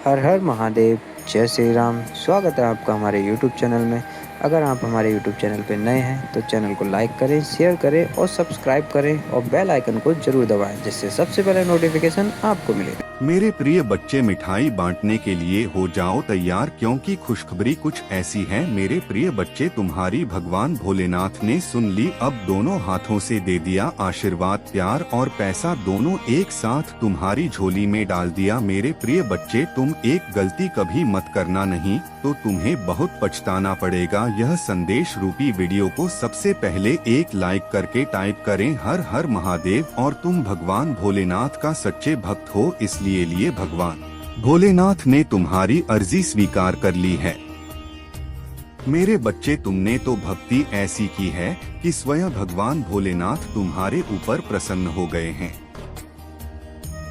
हर हर महादेव, जय श्री राम। स्वागत है आपका हमारे यूट्यूब चैनल में। अगर आप हमारे यूट्यूब चैनल पर नए हैं तो चैनल को लाइक करें, शेयर करें और सब्सक्राइब करें और बेल आइकन को जरूर दबाएं, जिससे सबसे पहले नोटिफिकेशन आपको मिले। मेरे प्रिय बच्चे, मिठाई बांटने के लिए हो जाओ तैयार, क्योंकि खुशखबरी कुछ ऐसी है। मेरे प्रिय बच्चे, तुम्हारी भगवान भोलेनाथ ने सुन ली, अब दोनों हाथों से दे दिया आशीर्वाद। प्यार और पैसा दोनों एक साथ तुम्हारी झोली में डाल दिया। मेरे प्रिय बच्चे, तुम एक गलती कभी मत करना, नहीं तो तुम्हें बहुत पछताना पड़ेगा। यह संदेश रूपी वीडियो को सबसे पहले एक लाइक करके टाइप करें हर हर महादेव, और तुम भगवान भोलेनाथ का सच्चे भक्त हो, इसलिए भगवान भोलेनाथ ने तुम्हारी अर्जी स्वीकार कर ली है। मेरे बच्चे, तुमने तो भक्ति ऐसी की है कि स्वयं भगवान भोलेनाथ तुम्हारे ऊपर प्रसन्न हो गए हैं।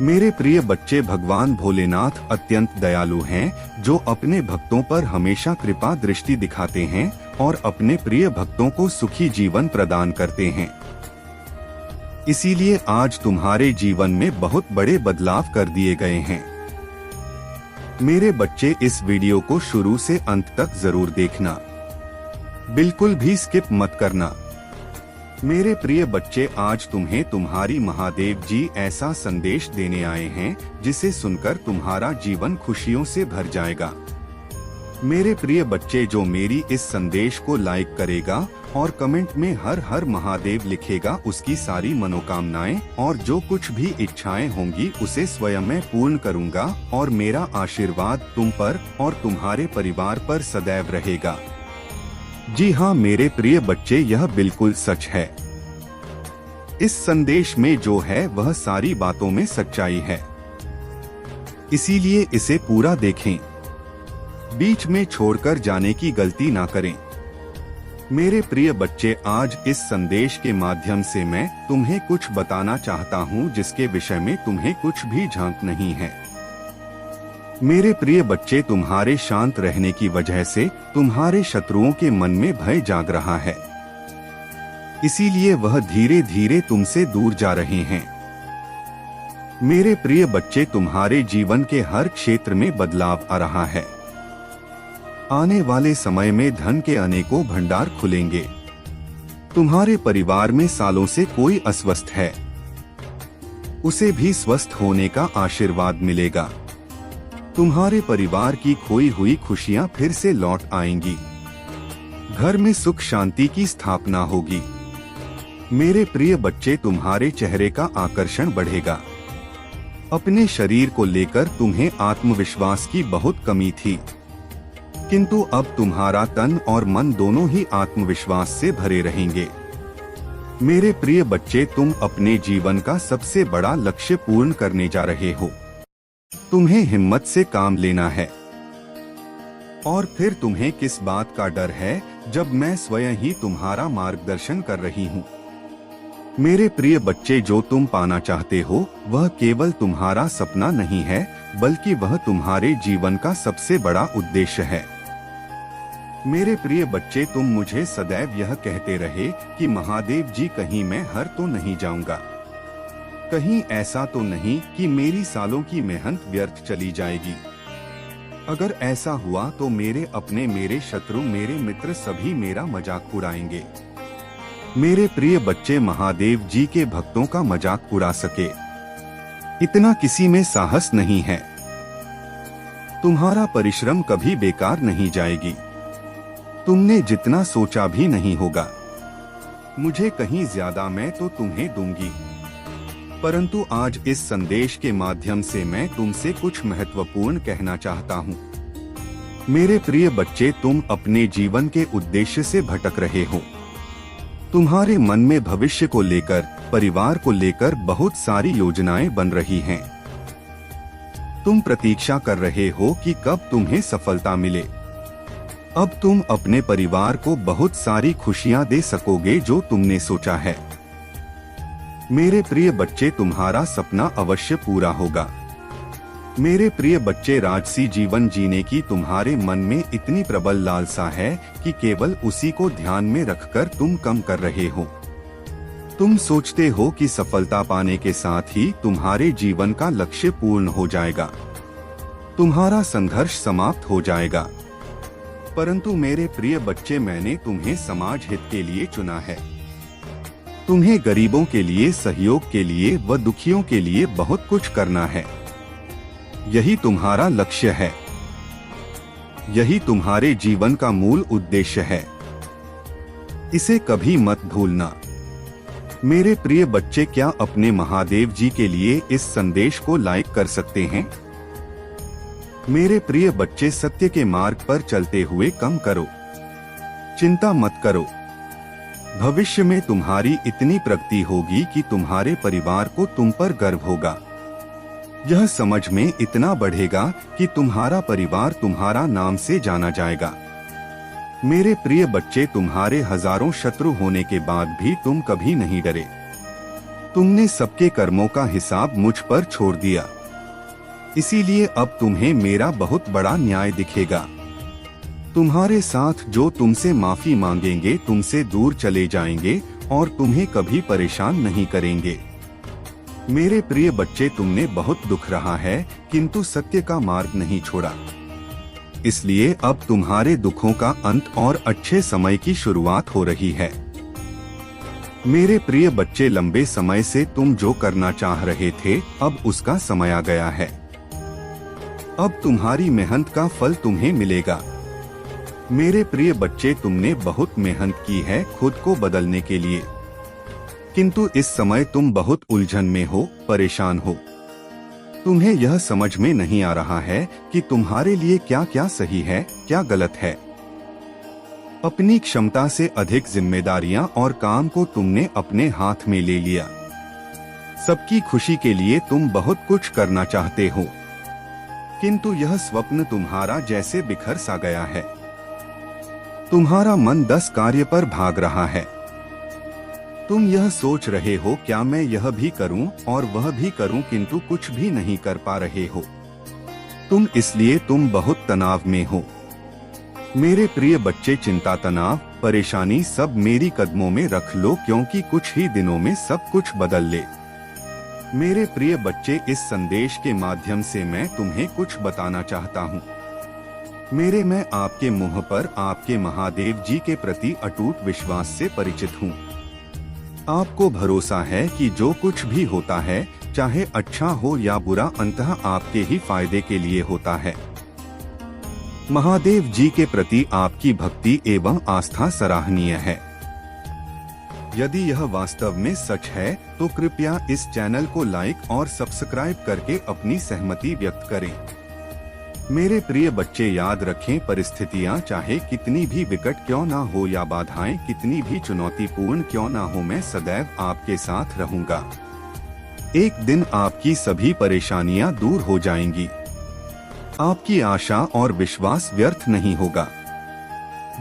मेरे प्रिय बच्चे, भगवान भोलेनाथ अत्यंत दयालु हैं, जो अपने भक्तों पर हमेशा कृपा दृष्टि दिखाते हैं और अपने प्रिय भक्तों को सुखी जीवन प्रदान करते हैं। इसीलिए आज तुम्हारे जीवन में बहुत बड़े बदलाव कर दिए गए हैं। मेरे बच्चे, इस वीडियो को शुरू से अंत तक जरूर देखना, बिल्कुल भी स्किप मत करना। मेरे प्रिय बच्चे, आज तुम्हें तुम्हारी महादेव जी ऐसा संदेश देने आए हैं जिसे सुनकर तुम्हारा जीवन खुशियों से भर जाएगा। मेरे प्रिय बच्चे, जो मेरी इस संदेश को लाइक करेगा और कमेंट में हर हर महादेव लिखेगा, उसकी सारी मनोकामनाएं और जो कुछ भी इच्छाएं होंगी उसे स्वयं मैं पूर्ण करूंगा, और मेरा आशीर्वाद तुम पर और तुम्हारे परिवार पर सदैव रहेगा। जी हाँ मेरे प्रिय बच्चे, यह बिल्कुल सच है। इस संदेश में जो है वह सारी बातों में सच्चाई है, इसीलिए इसे पूरा देखें, बीच में छोड़कर जाने की गलती ना करें। मेरे प्रिय बच्चे, आज इस संदेश के माध्यम से मैं तुम्हें कुछ बताना चाहता हूँ जिसके विषय में तुम्हें कुछ भी झांक नहीं है। मेरे प्रिय बच्चे, तुम्हारे शांत रहने की वजह से तुम्हारे शत्रुओं के मन में भय जाग रहा है, इसीलिए वह धीरे धीरे तुमसे दूर जा रहे हैं। मेरे प्रिय बच्चे, तुम्हारे जीवन के हर क्षेत्र में बदलाव आ रहा है। आने वाले समय में धन के अनेकों भंडार खुलेंगे। तुम्हारे परिवार में सालों से कोई अस्वस्थ है, उसे भी स्वस्थ होने का आशीर्वाद मिलेगा। तुम्हारे परिवार की खोई हुई खुशियां फिर से लौट आएंगी। घर में सुख शांति की स्थापना होगी। मेरे प्रिय बच्चे, तुम्हारे चेहरे का आकर्षण बढ़ेगा। अपने शरीर को लेकर तुम्हें आत्मविश्वास की बहुत कमी थी, किंतु अब तुम्हारा तन और मन दोनों ही आत्मविश्वास से भरे रहेंगे। मेरे प्रिय बच्चे, तुम अपने जीवन का सबसे बड़ा लक्ष्य पूर्ण करने जा रहे हो। तुम्हें हिम्मत से काम लेना है। और फिर तुम्हें किस बात का डर है, जब मैं स्वयं ही तुम्हारा मार्गदर्शन कर रही हूँ। मेरे प्रिय बच्चे, जो तुम पाना चाहते हो वह केवल तुम्हारा सपना नहीं है, बल्कि वह तुम्हारे जीवन का सबसे बड़ा उद्देश्य है। मेरे प्रिय बच्चे, तुम मुझे सदैव यह कहते रहे कि महादेव जी, कहीं मैं हार तो नहीं जाऊंगा, कहीं ऐसा तो नहीं कि मेरी सालों की मेहनत व्यर्थ चली जाएगी। अगर ऐसा हुआ तो मेरे अपने, मेरे शत्रु, मेरे मित्र सभी मेरा मजाक उड़ाएंगे। मेरे प्रिय बच्चे, महादेव जी के भक्तों का मजाक उड़ा सके इतना किसी में साहस नहीं है। तुम्हारा परिश्रम कभी बेकार नहीं जाएगी। तुमने जितना सोचा भी नहीं होगा। मुझे कहीं ज्यादा मैं तो तुम्हें दूंगी, परंतु आज इस संदेश के माध्यम से मैं तुमसे कुछ महत्वपूर्ण कहना चाहता हूँ। मेरे प्रिय बच्चे, तुम अपने जीवन के उद्देश्य से भटक रहे हो। तुम्हारे मन में भविष्य को लेकर, परिवार को लेकर बहुत सारी योजनाएं बन रही हैं। तुम प्रतीक्षा कर रहे हो कि कब तुम्हें सफलता मिले। अब तुम अपने परिवार को बहुत सारी खुशियां दे सकोगे जो तुमने सोचा है। मेरे प्रिय बच्चे, तुम्हारा सपना अवश्य पूरा होगा। मेरे प्रिय बच्चे, राजसी जीवन जीने की तुम्हारे मन में इतनी प्रबल लालसा है कि केवल उसी को ध्यान में रखकर तुम कम कर रहे हो। तुम सोचते हो कि सफलता पाने के साथ ही तुम्हारे जीवन का लक्ष्य पूर्ण हो जाएगा, तुम्हारा संघर्ष समाप्त हो जाएगा। परंतु मेरे प्रिय बच्चे, मैंने तुम्हें समाज हित के लिए चुना है। तुम्हें गरीबों के लिए, सहयोग के लिए व दुखियों के लिए बहुत कुछ करना है। यही तुम्हारा लक्ष्य है। यही तुम्हारे जीवन का मूल उद्देश्य है। इसे कभी मत भूलना। मेरे प्रिय बच्चे, क्या अपने महादेव जी के लिए इस संदेश को लाइक कर सकते हैं? मेरे प्रिय बच्चे, सत्य के मार्ग पर चलते हुए कम करो, चिंता मत करो। भविष्य में तुम्हारी इतनी प्रगति होगी कि तुम्हारे परिवार को तुम पर गर्व होगा। यह समझ में इतना बढ़ेगा कि तुम्हारा परिवार तुम्हारा नाम से जाना जाएगा। मेरे प्रिय बच्चे, तुम्हारे हजारों शत्रु होने के बाद भी तुम कभी नहीं डरे। तुमने सबके कर्मों का हिसाब मुझ पर छोड़ दिया, इसीलिए अब तुम्हें मेरा बहुत बड़ा न्याय दिखेगा। तुम्हारे साथ जो तुमसे माफी मांगेंगे तुमसे दूर चले जाएंगे और तुम्हें कभी परेशान नहीं करेंगे। मेरे प्रिय बच्चे, तुमने बहुत दुख रहा है किंतु सत्य का मार्ग नहीं छोड़ा, इसलिए अब तुम्हारे दुखों का अंत और अच्छे समय की शुरुआत हो रही है। मेरे प्रिय बच्चे, लंबे समय से तुम जो करना चाह रहे थे अब उसका समय आ गया है। अब तुम्हारी मेहनत का फल तुम्हें मिलेगा। मेरे प्रिय बच्चे, तुमने बहुत मेहनत की है खुद को बदलने के लिए, किंतु इस समय तुम बहुत उलझन में हो, परेशान हो। तुम्हें यह समझ में नहीं आ रहा है कि तुम्हारे लिए क्या क्या सही है, क्या गलत है। अपनी क्षमता से अधिक जिम्मेदारियां और काम को तुमने अपने हाथ में ले लिया। सबकी खुशी के लिए तुम बहुत कुछ करना चाहते हो, किंतु यह स्वप्न तुम्हारा जैसे बिखर सा गया है। तुम्हारा मन 10 कार्य पर भाग रहा है। तुम यह सोच रहे हो, क्या मैं यह भी करूं और वह भी करूं, किंतु कुछ भी नहीं कर पा रहे हो। तुम बहुत तनाव में हो। मेरे प्रिय बच्चे, चिंता, तनाव, परेशानी सब मेरी कदमों में रख लो, क्योंकि कुछ ही दिनों में सब कुछ बदल ले। मेरे प्रिय बच्चे, इस संदेश के माध्यम से मैं तुम्हें कुछ बताना चाहता हूँ। मैं आपके मुंह पर आपके महादेव जी के प्रति अटूट विश्वास से परिचित हूँ। आपको भरोसा है कि जो कुछ भी होता है, चाहे अच्छा हो या बुरा, अंततः आपके ही फायदे के लिए होता है। महादेव जी के प्रति आपकी भक्ति एवं आस्था सराहनीय है। यदि यह वास्तव में सच है तो कृपया इस चैनल को लाइक और सब्सक्राइब करके अपनी सहमति व्यक्त करें। मेरे प्रिय बच्चे, याद रखें, परिस्थितियां चाहे कितनी भी विकट क्यों ना हो या बाधाएं कितनी भी चुनौतीपूर्ण क्यों ना हो, मैं सदैव आपके साथ रहूंगा। एक दिन आपकी सभी परेशानियां दूर हो जाएंगी। आपकी आशा और विश्वास व्यर्थ नहीं होगा।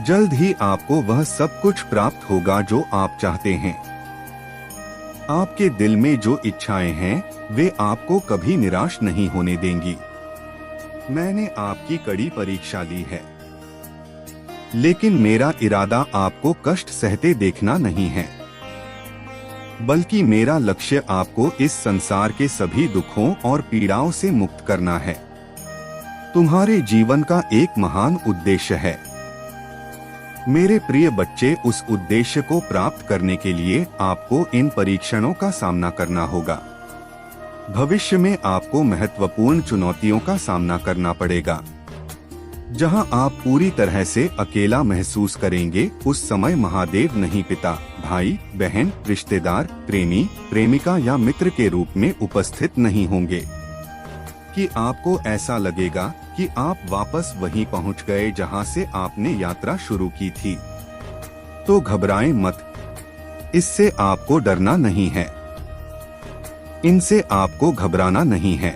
जल्द ही आपको वह सब कुछ प्राप्त होगा जो आप चाहते हैं। आपके दिल में जो इच्छाएं हैं वे आपको कभी निराश नहीं होने देंगी। मैंने आपकी कड़ी परीक्षा ली है, लेकिन मेरा इरादा आपको कष्ट सहते देखना नहीं है, बल्कि मेरा लक्ष्य आपको इस संसार के सभी दुखों और पीड़ाओं से मुक्त करना है। तुम्हारे जीवन का एक महान उद्देश्य है। मेरे प्रिय बच्चे, उस उद्देश्य को प्राप्त करने के लिए आपको इन परीक्षणों का सामना करना होगा। भविष्य में आपको महत्वपूर्ण चुनौतियों का सामना करना पड़ेगा। जहां आप पूरी तरह से अकेला महसूस करेंगे, उस समय महादेव नहीं पिता, भाई, बहन, रिश्तेदार, प्रेमी, प्रेमिका या मित्र के रूप में उपस्थित नहीं होंगे कि आपको ऐसा लगेगा कि आप वापस वहीं पहुंच गए जहां से आपने यात्रा शुरू की थी। तो घबराएं मत, इससे आपको डरना नहीं है, इनसे आपको घबराना नहीं है।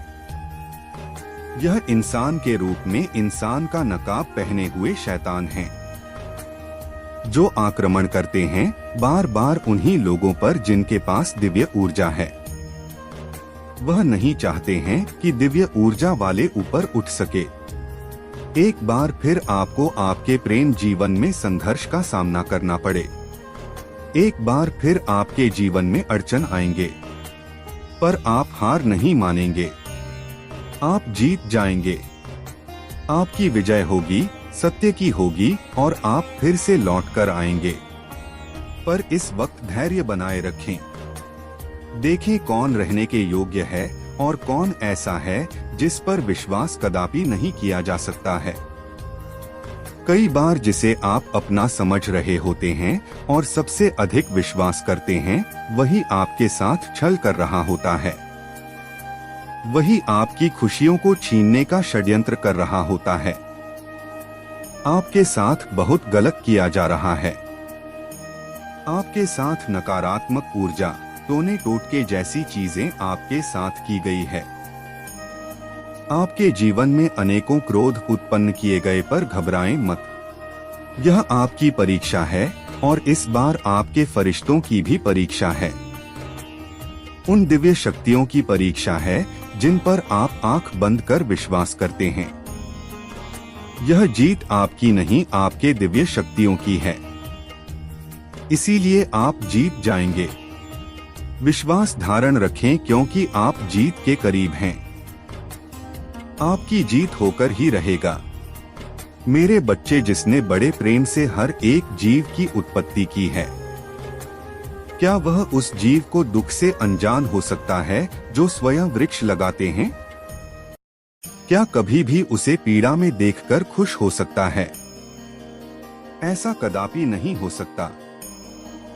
यह इंसान के रूप में इंसान का नकाब पहने हुए शैतान हैं, जो आक्रमण करते हैं बार बार उन्हीं लोगों पर जिनके पास दिव्य ऊर्जा है। वह नहीं चाहते हैं कि दिव्य ऊर्जा वाले ऊपर उठ सके। एक बार फिर आपको आपके प्रेम जीवन में संघर्ष का सामना करना पड़े। एक बार फिर आपके जीवन में अड़चन आएंगे, पर आप हार नहीं मानेंगे, आप जीत जाएंगे। आपकी विजय होगी, सत्य की होगी और आप फिर से लौट कर आएंगे। पर इस वक्त धैर्य बनाए रखें। देखें कौन रहने के योग्य है और कौन ऐसा है जिस पर विश्वास कदापि नहीं किया जा सकता है। कई बार जिसे आप अपना समझ रहे होते हैं और सबसे अधिक विश्वास करते हैं, वही आपके साथ छल कर रहा होता है। वही आपकी खुशियों को छीनने का षड्यंत्र कर रहा होता है। आपके साथ बहुत गलत किया जा रहा है। आपके साथ नकारात्मक ऊर्जा, टोने टोटके जैसी चीजें आपके साथ की गई है। आपके जीवन में अनेकों क्रोध उत्पन्न किए गए, पर घबराएं मत। यह आपकी परीक्षा है और इस बार आपके फरिश्तों की भी परीक्षा है। उन दिव्य शक्तियों की परीक्षा है जिन पर आप आंख बंद कर विश्वास करते हैं। यह जीत आपकी नहीं, आपके दिव्य शक्तियों की है। इसीलिए आप जीत जाएंगे। विश्वास धारण रखें क्योंकि आप जीत के करीब हैं। आपकी जीत होकर ही रहेगा। मेरे बच्चे, जिसने बड़े प्रेम से हर एक जीव की उत्पत्ति की है, क्या वह उस जीव को दुख से अनजान हो सकता है जो स्वयं वृक्ष लगाते हैं? क्या कभी भी उसे पीड़ा में देखकर खुश हो सकता है? ऐसा कदापि नहीं हो सकता।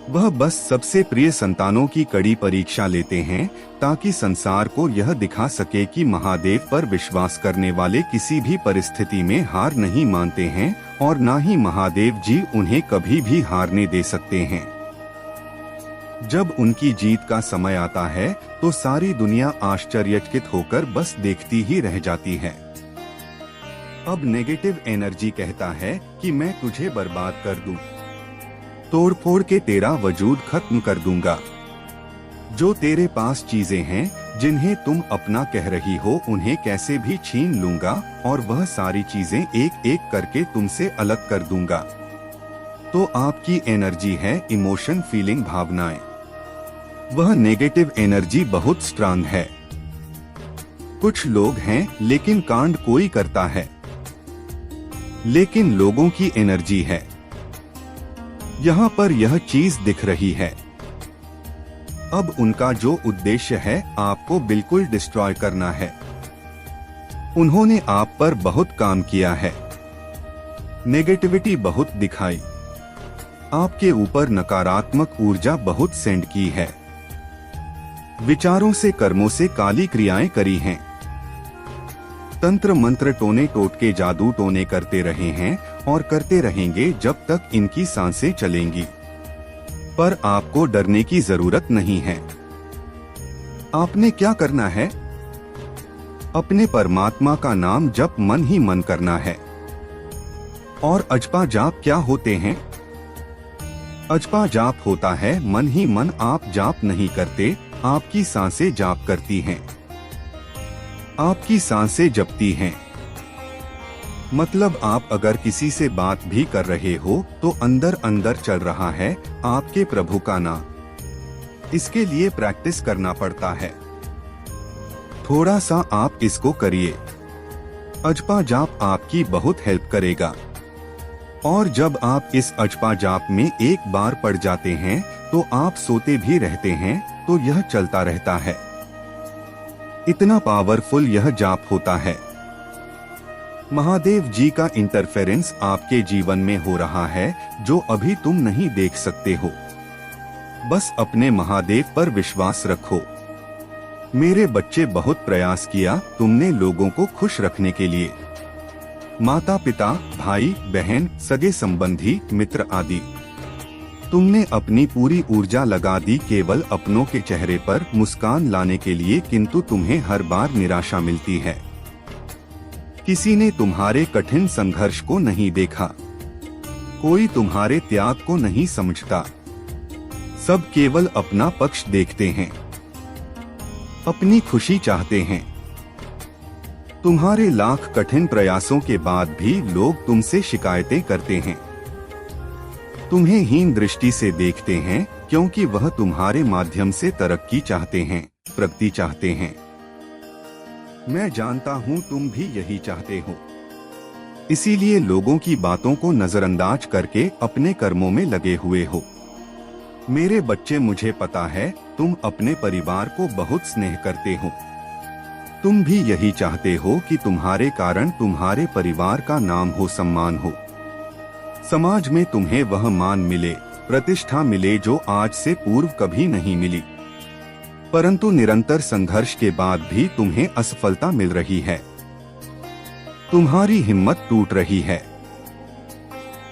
वह बस सबसे प्रिय संतानों की कड़ी परीक्षा लेते हैं ताकि संसार को यह दिखा सके कि महादेव पर विश्वास करने वाले किसी भी परिस्थिति में हार नहीं मानते हैं और ना ही महादेव जी उन्हें कभी भी हारने दे सकते हैं। जब उनकी जीत का समय आता है तो सारी दुनिया आश्चर्यचकित होकर बस देखती ही रह जाती है। अब नेगेटिव एनर्जी कहता है कि मैं तुझे बर्बाद कर दूं, तोड़-फोड़ के तेरा वजूद खत्म कर दूंगा। जो तेरे पास चीजें हैं जिन्हें तुम अपना कह रही हो, उन्हें कैसे भी छीन लूंगा और वह सारी चीजें एक एक करके तुमसे अलग कर दूंगा। तो आपकी एनर्जी है इमोशन, फीलिंग, भावनाएं। वह नेगेटिव एनर्जी बहुत स्ट्रांग है। कुछ लोग हैं लेकिन कांड कोई करता है, लेकिन लोगों की एनर्जी है। यहाँ पर यह चीज दिख रही है। अब उनका जो उद्देश्य है आपको बिल्कुल डिस्ट्रॉय करना है। उन्होंने आप पर बहुत काम किया है, नेगेटिविटी बहुत दिखाई, आपके ऊपर नकारात्मक ऊर्जा बहुत सेंड की है, विचारों से कर्मों से काली क्रियाएं करी हैं, तंत्र मंत्र टोने टोटके जादू टोने करते रहे हैं और करते रहेंगे जब तक इनकी सांसें चलेंगी। पर आपको डरने की जरूरत नहीं है। आपने क्या करना है? अपने परमात्मा का नाम जप मन ही मन करना है। और अजपा जाप क्या होते हैं? अजपा जाप होता है मन ही मन। आप जाप नहीं करते, आपकी सांसें जाप करती हैं। आपकी सांसें जपती हैं। मतलब आप अगर किसी से बात भी कर रहे हो तो अंदर अंदर चल रहा है आपके प्रभु का नाम। इसके लिए प्रैक्टिस करना पड़ता है। थोड़ा सा आप इसको करिए। अजपा जाप आपकी बहुत हेल्प करेगा। और जब आप इस अजपा जाप में एक बार पड़ जाते हैं तो आप सोते भी रहते हैं तो यह चलता रहता है। इतना पावरफुल यह जाप होता है। महादेव जी का इंटरफेरेंस आपके जीवन में हो रहा है जो अभी तुम नहीं देख सकते हो। बस अपने महादेव पर विश्वास रखो। मेरे बच्चे, बहुत प्रयास किया तुमने लोगों को खुश रखने के लिए। माता पिता, भाई बहन, सगे संबंधी, मित्र आदि। तुमने अपनी पूरी ऊर्जा लगा दी केवल अपनों के चेहरे पर मुस्कान लाने के लिए, किंतु तुम्हें हर बार निराशा मिलती है। किसी ने तुम्हारे कठिन संघर्ष को नहीं देखा। कोई तुम्हारे त्याग को नहीं समझता। सब केवल अपना पक्ष देखते हैं, अपनी खुशी चाहते हैं। तुम्हारे लाख कठिन प्रयासों के बाद भी लोग तुमसे शिकायतें करते हैं, तुम्हें हीन दृष्टि से देखते हैं, क्योंकि वह तुम्हारे माध्यम से तरक्की चाहते हैं, प्रगति चाहते हैं। मैं जानता हूं तुम भी यही चाहते हो। इसीलिए लोगों की बातों को नजरअंदाज करके अपने कर्मों में लगे हुए हो। मेरे बच्चे, मुझे पता है तुम अपने परिवार को बहुत स्नेह करते हो। तुम भी यही चाहते हो कि तुम्हारे कारण तुम्हारे परिवार का नाम हो, सम्मान हो, समाज में तुम्हें वह मान मिले, प्रतिष्ठा मिले जो आज से पूर्व कभी नहीं मिली। परंतु निरंतर संघर्ष के बाद भी तुम्हें असफलता मिल रही है, तुम्हारी हिम्मत टूट रही है,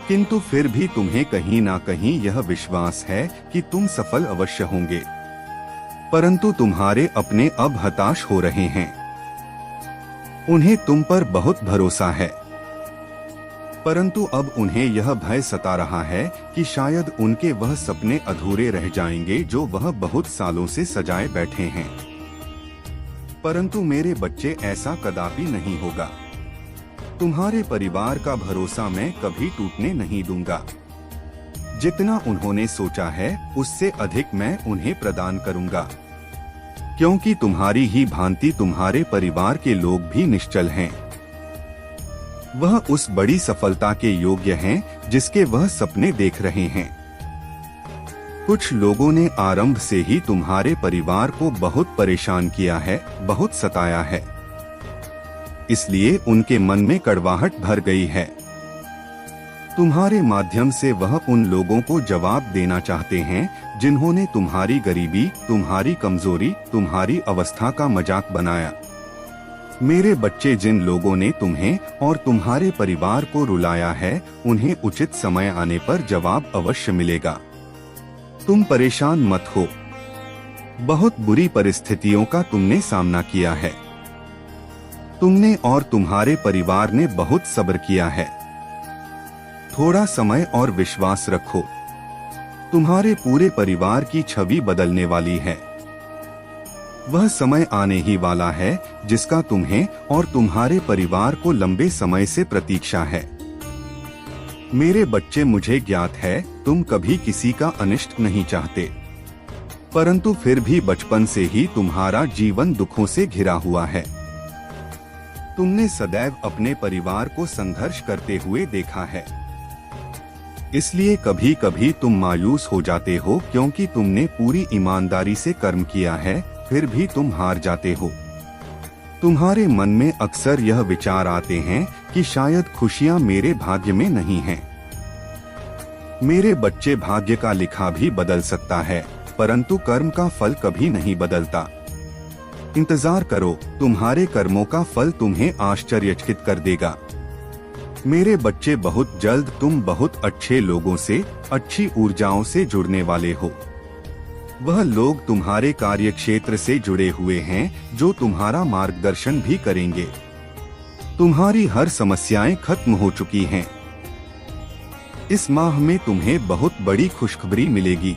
किंतु फिर भी तुम्हें कहीं ना कहीं यह विश्वास है कि तुम सफल अवश्य होंगे। परंतु तुम्हारे अपने अब हताश हो रहे हैं, उन्हें तुम पर बहुत भरोसा है, परंतु अब उन्हें यह भय सता रहा है कि शायद उनके वह सपने अधूरे रह जाएंगे जो वह बहुत सालों से सजाए बैठे हैं। परंतु मेरे बच्चे, ऐसा कदापि नहीं होगा। तुम्हारे परिवार का भरोसा मैं कभी टूटने नहीं दूंगा। जितना उन्होंने सोचा है उससे अधिक मैं उन्हें प्रदान करूंगा, क्योंकि तुम्हारी ही भांति तुम्हारे परिवार के लोग भी निश्चल हैं। वह उस बड़ी सफलता के योग्य हैं जिसके वह सपने देख रहे हैं। कुछ लोगों ने आरंभ से ही तुम्हारे परिवार को बहुत परेशान किया है, बहुत सताया है, इसलिए उनके मन में कड़वाहट भर गई है। तुम्हारे माध्यम से वह उन लोगों को जवाब देना चाहते हैं जिन्होंने तुम्हारी गरीबी, तुम्हारी कमजोरी, तुम्हारी अवस्था का मजाक बनाया। मेरे बच्चे, जिन लोगों ने तुम्हें और तुम्हारे परिवार को रुलाया है, उन्हें उचित समय आने पर जवाब अवश्य मिलेगा। तुम परेशान मत हो। बहुत बुरी परिस्थितियों का तुमने सामना किया है। तुमने और तुम्हारे परिवार ने बहुत सब्र किया है। थोड़ा समय और विश्वास रखो। तुम्हारे पूरे परिवार की छवि बदलने वाली है। वह समय आने ही वाला है जिसका तुम्हें और तुम्हारे परिवार को लंबे समय से प्रतीक्षा है। मेरे बच्चे, मुझे ज्ञात है तुम कभी किसी का अनिष्ट नहीं चाहते, परंतु फिर भी बचपन से ही तुम्हारा जीवन दुखों से घिरा हुआ है। तुमने सदैव अपने परिवार को संघर्ष करते हुए देखा है, इसलिए कभी कभी तुम मायूस हो जाते हो, क्योंकि तुमने पूरी ईमानदारी से कर्म किया है, फिर भी तुम हार जाते हो। तुम्हारे मन में अक्सर यह विचार आते हैं कि शायद खुशियां मेरे भाग्य में नहीं हैं। मेरे बच्चे, भाग्य का लिखा भी बदल सकता है, परंतु कर्म का फल कभी नहीं बदलता। इंतजार करो, तुम्हारे कर्मों का फल तुम्हें आश्चर्यचकित कर देगा। मेरे बच्चे, बहुत जल्द तुम बहुत अच्छे लोगों से, अच्छी ऊर्जाओं से जुड़ने वाले हो। वह लोग तुम्हारे कार्यक्षेत्र से जुड़े हुए हैं जो तुम्हारा मार्गदर्शन भी करेंगे। तुम्हारी हर समस्याएं खत्म हो चुकी हैं। इस माह में तुम्हें बहुत बड़ी खुशखबरी मिलेगी।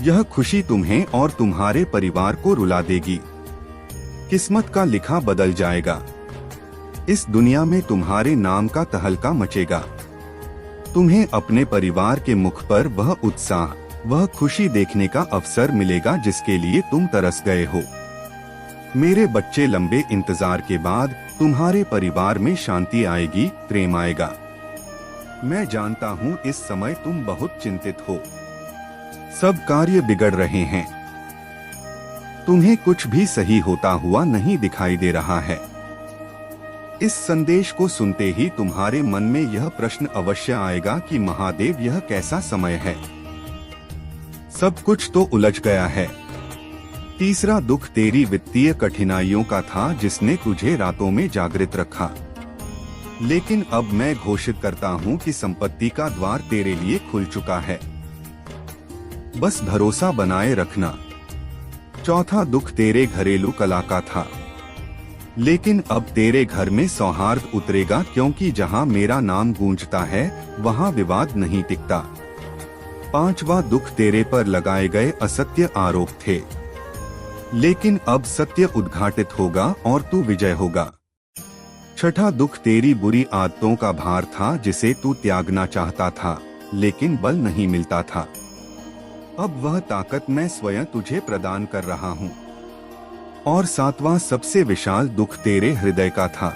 यह खुशी तुम्हें और तुम्हारे परिवार को रुला देगी। किस्मत का लिखा बदल जाएगा। इस दुनिया में तुम्हारे नाम का तहलका मचेगा। तुम्हें अपने परिवार के मुख पर वह उत्साह, वह खुशी देखने का अवसर मिलेगा जिसके लिए तुम तरस गए हो। मेरे बच्चे, लंबे इंतजार के बाद तुम्हारे परिवार में शांति आएगी, प्रेम आएगा। मैं जानता हूँ इस समय तुम बहुत चिंतित हो। सब कार्य बिगड़ रहे हैं। तुम्हें कुछ भी सही होता हुआ नहीं दिखाई दे रहा है। इस संदेश को सुनते ही तुम्हारे मन में यह प्रश्न अवश्य आएगा कि महादेव, यह कैसा समय है? सब कुछ तो उलझ गया है। तीसरा दुख तेरी वित्तीय कठिनाइयों का था जिसने तुझे रातों में जागृत रखा। लेकिन अब मैं घोषित करता हूँ कि संपत्ति का द्वार तेरे लिए खुल चुका है। बस भरोसा बनाए रखना। चौथा दुख तेरे घरेलू कला का था, लेकिन अब तेरे घर में सौहार्द उतरेगा, क्योंकि जहाँ मेरा नाम गूंजता है वहाँ विवाद नहीं टिकता। पांचवा दुख तेरे पर लगाए गए असत्य आरोप थे, लेकिन अब सत्य उद्घाटित होगा और तू विजय होगा। छठा दुख तेरी बुरी आदतों का भार था जिसे तू त्यागना चाहता था, लेकिन बल नहीं मिलता था। अब वह ताकत मैं स्वयं तुझे प्रदान कर रहा हूँ। और सातवां सबसे विशाल दुख तेरे हृदय का था।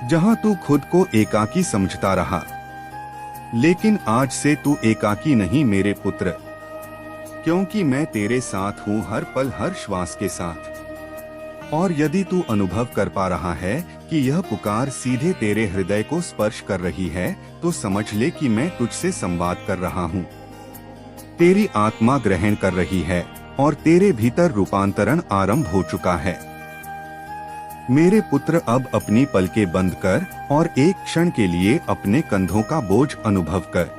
जहां तू खुद को एकाकी समझता रहा। लेकिन आज से तू एकाकी नहीं मेरे पुत्र, क्योंकि मैं तेरे साथ हूँ हर पल हर श्वास के साथ। और यदि तू अनुभव कर पा रहा है कि यह पुकार सीधे तेरे हृदय को स्पर्श कर रही है, तो समझ ले कि मैं तुझसे संवाद कर रहा हूँ। तेरी आत्मा ग्रहण कर रही है और तेरे भीतर रूपांतरण आरंभ हो चुका है। मेरे पुत्र, अब अपनी पलकें बंद कर और एक क्षण के लिए अपने कंधों का बोझ अनुभव कर।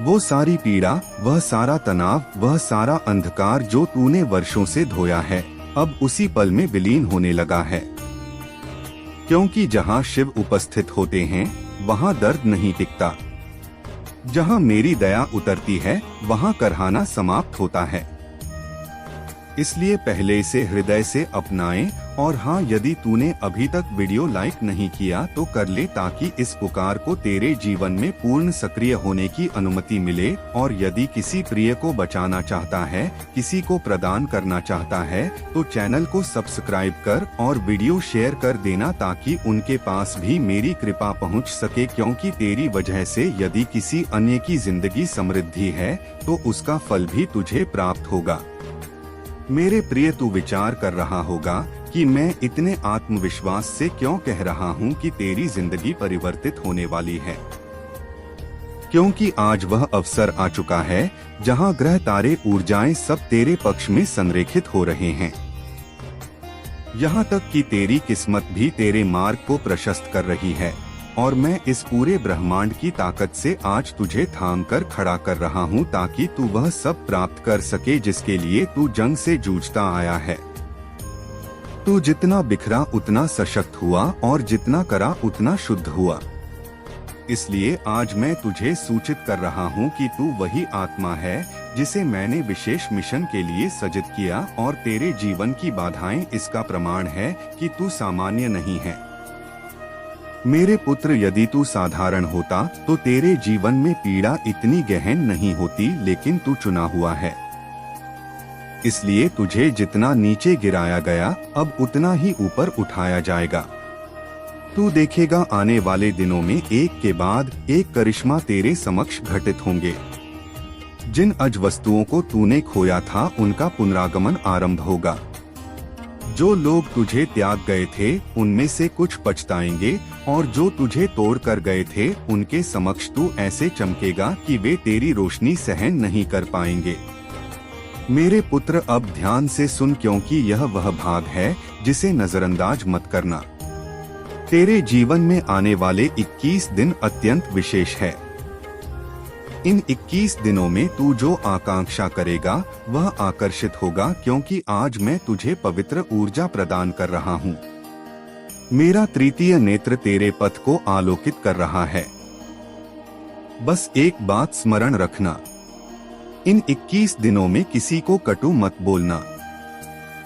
वो सारी पीड़ा, वह सारा तनाव, वह सारा अंधकार जो तूने वर्षों से धोया है, अब उसी पल में विलीन होने लगा है। क्योंकि जहाँ शिव उपस्थित होते हैं वहाँ दर्द नहीं टिकता। जहाँ मेरी दया उतरती है वहाँ करहाना समाप्त होता है। इसलिए पहले इसे हृदय से अपनाएं। और हाँ, यदि तूने अभी तक वीडियो लाइक नहीं किया तो कर ले, ताकि इस पुकार को तेरे जीवन में पूर्ण सक्रिय होने की अनुमति मिले। और यदि किसी प्रिय को बचाना चाहता है, किसी को प्रदान करना चाहता है, तो चैनल को सब्सक्राइब कर और वीडियो शेयर कर देना, ताकि उनके पास भी मेरी कृपा पहुंच सके। क्योंकि तेरी वजह से यदि किसी अन्य की जिंदगी समृद्धि है तो उसका फल भी तुझे प्राप्त होगा। मेरे प्रिय, तू विचार कर रहा होगा कि मैं इतने आत्मविश्वास से क्यों कह रहा हूँ कि तेरी जिंदगी परिवर्तित होने वाली है। क्योंकि आज वह अवसर आ चुका है जहाँ ग्रह तारे ऊर्जाएं सब तेरे पक्ष में संरेखित हो रहे हैं। यहाँ तक कि तेरी किस्मत भी तेरे मार्ग को प्रशस्त कर रही है। और मैं इस पूरे ब्रह्मांड की ताकत से आज तुझे थाम कर खड़ा कर रहा हूँ, ताकि तू वह सब प्राप्त कर सके जिसके लिए तू जंग से जूझता आया है। तू जितना बिखरा उतना सशक्त हुआ और जितना करा उतना शुद्ध हुआ। इसलिए आज मैं तुझे सूचित कर रहा हूँ कि तू वही आत्मा है जिसे मैंने विशेष मिशन के लिए सृजित किया। और तेरे जीवन की बाधाएं इसका प्रमाण है कि तू सामान्य नहीं है। मेरे पुत्र, यदि तू साधारण होता तो तेरे जीवन में पीड़ा इतनी गहन नहीं होती, लेकिन तू चुना हुआ है। इसलिए तुझे जितना नीचे गिराया गया, अब उतना ही ऊपर उठाया जाएगा। तू देखेगा आने वाले दिनों में एक के बाद एक करिश्मा तेरे समक्ष घटित होंगे। जिन अज वस्तुओं को तूने खोया था उनका पुनरागमन आरंभ होगा। जो लोग तुझे त्याग गए थे उनमें से कुछ पछताएंगे, और जो तुझे तोड़ कर गए थे उनके समक्ष तू ऐसे चमकेगा कि वे तेरी रोशनी सहन नहीं कर पाएंगे। मेरे पुत्र, अब ध्यान से सुन, क्योंकि यह वह भाग है जिसे नजरअंदाज मत करना। तेरे जीवन में आने वाले 21 दिन अत्यंत विशेष है। इन 21 दिनों में तू जो आकांक्षा करेगा वह आकर्षित होगा, क्योंकि आज मैं तुझे पवित्र ऊर्जा प्रदान कर रहा हूँ। मेरा तृतीय नेत्र तेरे पथ को आलोकित कर रहा है। बस एक बात स्मरण रखना, इन 21 दिनों में किसी को कटु मत बोलना,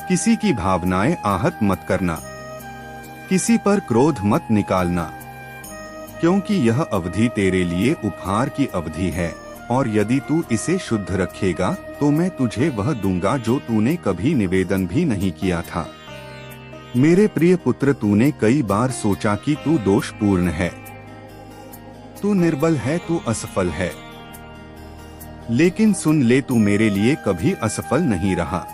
किसी की भावनाएं आहत मत करना, किसी पर क्रोध मत निकालना, क्योंकि यह अवधि तेरे लिए उपहार की अवधि है। और यदि तू इसे शुद्ध रखेगा तो मैं तुझे वह दूंगा जो तूने कभी निवेदन भी नहीं किया था। मेरे प्रिय पुत्र, तूने कई बार सोचा कि तू दोषपूर्ण है, तू निर्बल है, तू असफल है। लेकिन सुन ले, तू मेरे लिए कभी असफल नहीं रहा,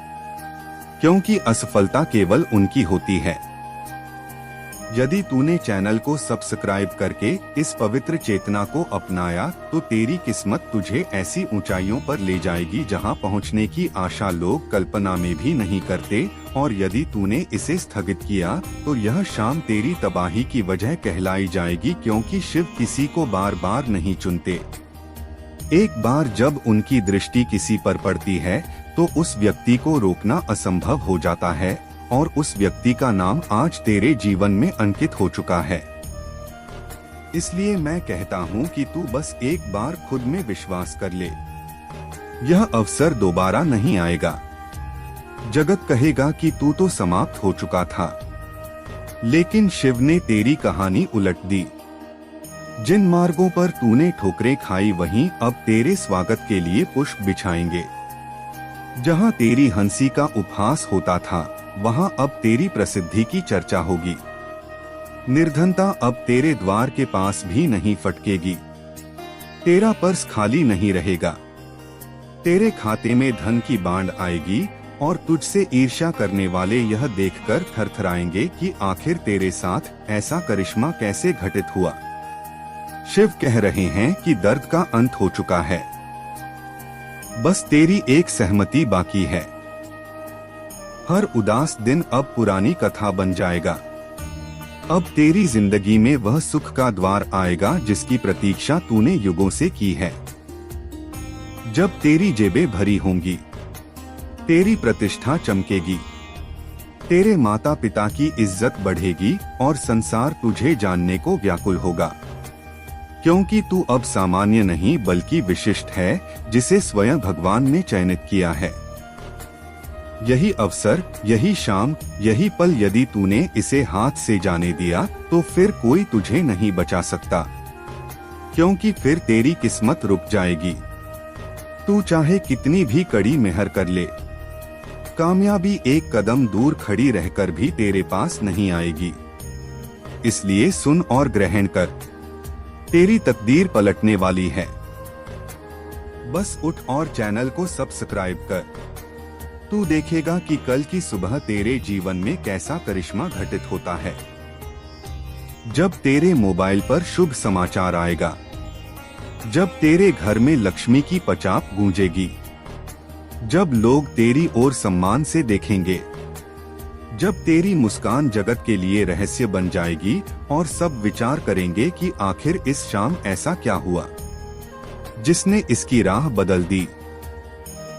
क्योंकि असफलता केवल उनकी होती है। यदि तूने चैनल को सब्सक्राइब करके इस पवित्र चेतना को अपनाया तो तेरी किस्मत तुझे ऐसी ऊंचाइयों पर ले जाएगी जहां पहुंचने की आशा लोग कल्पना में भी नहीं करते। और यदि तूने इसे स्थगित किया तो यह शाम तेरी तबाही की वजह कहलाई जाएगी, क्योंकि शिव किसी को बार बार नहीं चुनते। एक बार जब उनकी दृष्टि किसी पर पड़ती है तो उस व्यक्ति को रोकना असंभव हो जाता है, और उस व्यक्ति का नाम आज तेरे जीवन में अंकित हो चुका है। इसलिए मैं कहता हूँ कि तू बस एक बार खुद में विश्वास कर ले, यह अवसर दोबारा नहीं आएगा। जगत कहेगा कि तू तो समाप्त हो चुका था, लेकिन शिव ने तेरी कहानी उलट दी। जिन मार्गों पर तूने ठोकरें खाई वहीं अब तेरे स्वागत के लिए पुष्प बिछाएंगे। जहां तेरी हंसी का उपहास होता था वहां अब तेरी प्रसिद्धि की चर्चा होगी। निर्धनता अब तेरे द्वार के पास भी नहीं फटकेगी। तेरा पर्स खाली नहीं रहेगा। तेरे खाते में धन की बाढ़ आएगी और तुझसे ईर्ष्या करने वाले यह देखकर थरथराएंगे कि आखिर तेरे साथ ऐसा करिश्मा कैसे घटित हुआ। शिव कह रहे हैं कि दर्द का अंत हो चुका है, बस तेरी एक सहमति बाकी है। हर उदास दिन अब पुरानी कथा बन जाएगा। अब तेरी जिंदगी में वह सुख का द्वार आएगा जिसकी प्रतीक्षा तूने युगों से की है। जब तेरी जेबें भरी होंगी, तेरी प्रतिष्ठा चमकेगी, तेरे माता पिता की इज्जत बढ़ेगी और संसार तुझे जानने को व्याकुल होगा, क्योंकि तू अब सामान्य नहीं बल्कि विशिष्ट है, जिसे स्वयं भगवान ने चयनित किया है। यही अवसर, यही शाम, यही पल यदि तूने इसे हाथ से जाने दिया तो फिर कोई तुझे नहीं बचा सकता, क्योंकि फिर तेरी किस्मत रुक जाएगी। तू चाहे कितनी भी कड़ी मेहनत कर ले, कामयाबी एक कदम दूर खड़ी रहकर भी तेरे पास नहीं आएगी। इसलिए सुन और ग्रहण कर, तेरी तकदीर पलटने वाली है। बस उठ और चैनल को सब्सक्राइब कर। तू देखेगा कि कल की सुबह तेरे जीवन में कैसा करिश्मा घटित होता है। जब तेरे मोबाइल पर शुभ समाचार आएगा, जब तेरे घर में लक्ष्मी की पचाप गूंजेगी, जब लोग तेरी ओर सम्मान से देखेंगे, जब तेरी मुस्कान जगत के लिए रहस्य बन जाएगी और सब विचार करेंगे कि आखिर इस शाम ऐसा क्या हुआ जिसने इसकी राह बदल दी।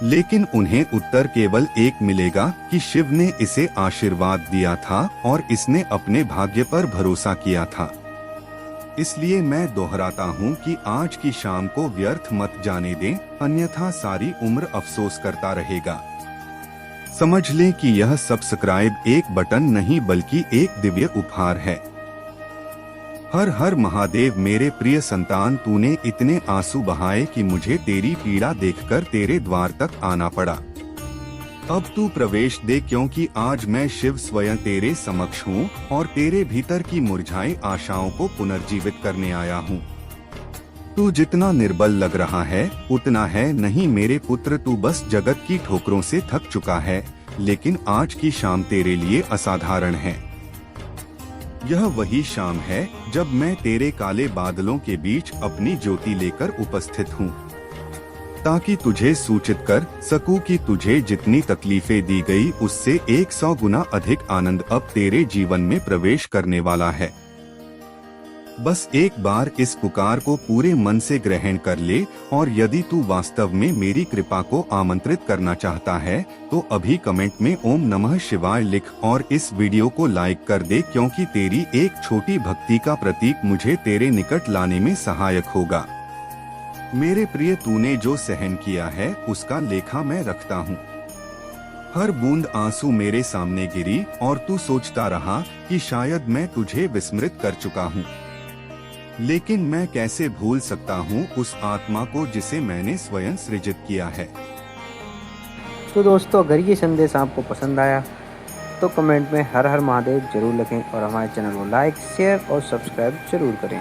लेकिन उन्हें उत्तर केवल एक मिलेगा कि शिव ने इसे आशीर्वाद दिया था और इसने अपने भाग्य पर भरोसा किया था। इसलिए मैं दोहराता हूँ कि आज की शाम को व्यर्थ मत जाने दें, अन्यथा सारी उम्र अफसोस करता रहेगा। समझ लें कि यह सब्सक्राइब एक बटन नहीं बल्कि एक दिव्य उपहार है। हर हर महादेव मेरे प्रिय संतान, तूने इतने आंसू बहाए कि मुझे तेरी पीड़ा देखकर तेरे द्वार तक आना पड़ा। अब तू प्रवेश दे, क्योंकि आज मैं शिव स्वयं तेरे समक्ष हूँ और तेरे भीतर की मुरझाई आशाओं को पुनर्जीवित करने आया हूँ। तू जितना निर्बल लग रहा है उतना है नहीं मेरे पुत्र। तू बस जगत की ठोकरों से थक चुका है, लेकिन आज की शाम तेरे लिए असाधारण है। यह वही शाम है जब मैं तेरे काले बादलों के बीच अपनी ज्योति लेकर उपस्थित हूँ, ताकि तुझे सूचित कर सकूं कि तुझे जितनी तकलीफें दी गई उससे 100 गुना अधिक आनंद अब तेरे जीवन में प्रवेश करने वाला है। बस एक बार इस पुकार को पूरे मन से ग्रहण कर ले, और यदि तू वास्तव में मेरी कृपा को आमंत्रित करना चाहता है तो अभी कमेंट में ओम नमः शिवाय लिख और इस वीडियो को लाइक कर दे, क्योंकि तेरी एक छोटी भक्ति का प्रतीक मुझे तेरे निकट लाने में सहायक होगा। मेरे प्रिय, तूने जो सहन किया है उसका लेखा मैं रखता हूँ। हर बूंद आंसू मेरे सामने गिरी और तू सोचता रहा कि शायद मैं तुझे विस्मृत कर चुका हूँ, लेकिन मैं कैसे भूल सकता हूँ उस आत्मा को जिसे मैंने स्वयं सृजित किया है। तो दोस्तों, अगर ये संदेश आपको पसंद आया तो कमेंट में हर हर महादेव जरूर लिखें और हमारे चैनल को लाइक, शेयर और सब्सक्राइब जरूर करें।